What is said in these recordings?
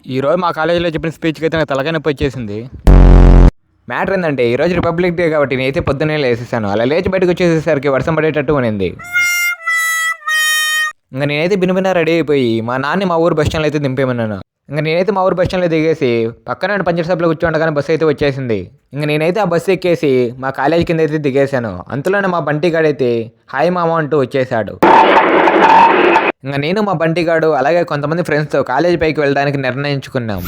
ఈరోజు మా కాలేజీలో చెప్పిన స్పీచ్కి అయితే నాకు తలకాయ నొప్పి వచ్చేసింది. మ్యాటర్ ఏంటంటే ఈరోజు రిపబ్లిక్ డే కాబట్టి నేనైతే పొద్దున్నే లేసేసాను. అలా లేచి బయటకు వచ్చేసేసరికి వర్షం పడేటట్టు ఉనింది. ఇంకా నేనైతే బినుబిన రెడీ అయిపోయి మా నాన్న మా ఊరు బస్ స్టాండ్లో అయితే దింపేమన్నాను. ఇంకా నేనైతే మా ఊరు బస్ స్టాండ్లో దిగేసి పక్కన పంచర్ షాప్లో కూర్చోండగానే బస్సు అయితే వచ్చేసింది. ఇంకా నేనైతే ఆ బస్సు ఎక్కేసి మా కాలేజీ కింద అయితే దిగేశాను. అంతలోనే మా బంటిగాడైతే హాయ్ మామ అంటూ వచ్చేసాడు. ఇంకా నేను మా బంటిగాడు అలాగే కొంతమంది ఫ్రెండ్స్తో కాలేజీ పైకి వెళ్ళడానికి నిర్ణయించుకున్నాం.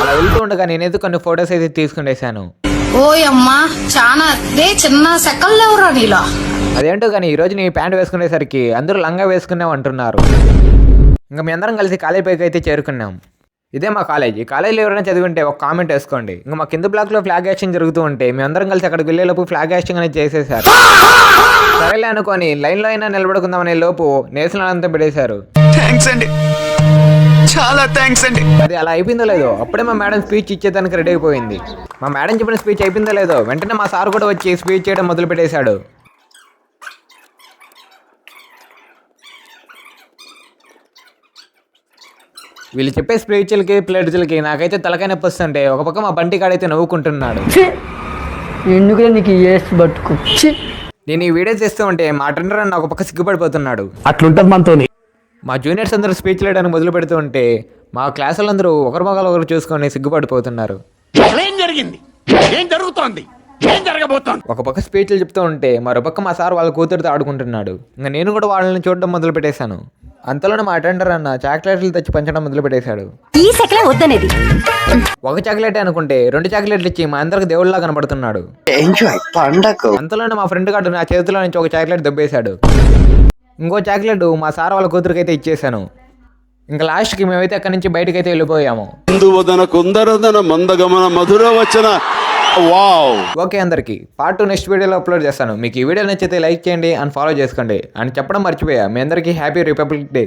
అలా వెళ్తూ ఉండగా నేనైతే కొన్ని ఫొటోస్ అయితే తీసుకునేసాను. ఓయమ్మా చాలా చిన్న సెకల్లేవరా నీలో. అదేంటో కానీ ఈరోజు నీ ప్యాంట్ వేసుకునేసరికి అందరూ లంగా వేసుకున్నాం అంటున్నారు. ఇంకా మీ అందరం కలిసి కాలేజీ పైకి అయితే చేరుకున్నాం. ఇదే మా కాలేజీ. కాలేజీలో ఎవరైనా చదివింటే ఒక కామెంట్ వేసుకోండి. ఇంకా మా కింద బ్లాక్లో ఫ్లాగ్ హాస్టింగ్ జరుగుతూ ఉంటే మేము అందరం కలిసి అక్కడికి వెళ్ళేలోపు ఫ్లాగ్ హాస్టింగ్ అనేది చేసేసారు. సరేలే అనుకొని లైన్లో అయినా నిలబడుకుందామనే లోపు నేషనల్ పెట్టేశారు. థ్యాంక్స్ అండి, చాలా థ్యాంక్స్ అండి. అది అలా అయిపోయిందో లేదో అప్పుడే మా మేడం స్పీచ్ ఇచ్చేదానికి రెడీ అయిపోయింది. మా మేడం చెప్పిన స్పీచ్ అయిపోయిందో లేదో వెంటనే మా సార్ కూడా వచ్చి స్పీచ్ చేయడం మొదలు పెట్టేశాడు. వీళ్ళు చెప్పే స్పీచ్లకి ప్లేట్లకి నాకైతే తలకాయ నొప్పి వస్తుంటే ఒక పక్క మా బంటి కాడైతే నవ్వుకుంటున్నాడు. ఎందుకు నీకు బతుకు. నేను ఈ వీడియో చేస్తూ ఉంటే మా ట్రెండర్ అన్న ఒక పక్క సిగ్గుపడిపోతున్నాడు. అట్లుంటది మనతోని. మా జూనియర్స్ అందరూ స్పీచ్ లేయడానికి మొదలు పెడుతూ ఉంటే మా క్లాస్ వాళ్ళందరూ ఒకరి మొగాలు ఒకరు చూసుకొని సిగ్గుపడిపోతున్నారు. ఏం జరిగింది, ఏం జరుగుతోంది, ఏం జరగబోతోంది. ఒక పక్క స్పీచ్లు చెప్తూ ఉంటే మరో పక్క మా సార్ వాళ్ళ కూతురుతో ఆడుకుంటున్నాడు. ఇంకా నేను కూడా వాళ్ళని చూడడం మొదలు పెట్టేశాను. అంతలోనే మా అటెండర్ అన్న చాక్లెట్లు తెచ్చి పంచడం మొదలు పెట్టేశాడు. ఒక చాక్లెట్ అనుకుంటే 2 చాక్లెట్లు ఇచ్చి మా అందరికి దేవుళ్ళలా కనబడుతున్నాడు. అంతలోనే మా ఫ్రెండ్ గారు నా చేతిలో నుంచి ఒక చాక్లెట్ దెబ్బేశాడు. ఇంకో చాక్లెట్ మా సార్ వాళ్ళ కూతురికి అయితే ఇచ్చేసాను. ఇంకా లాస్ట్కి మేమైతే అక్కడి నుంచి బయటకు అయితే వెళ్ళిపోయాము. ఓకే అందరికి పార్ట్ 2 నెక్స్ట్ వీడియోలో అప్లోడ్ చేస్తాను. మీకు ఈ వీడియో నచ్చితే లైక్ చేయండి అండ్ ఫాలో చేసుకోండి అని చెప్పడం మర్చిపోయా. మీ అందరికీ హ్యాపీ రిపబ్లిక్ డే.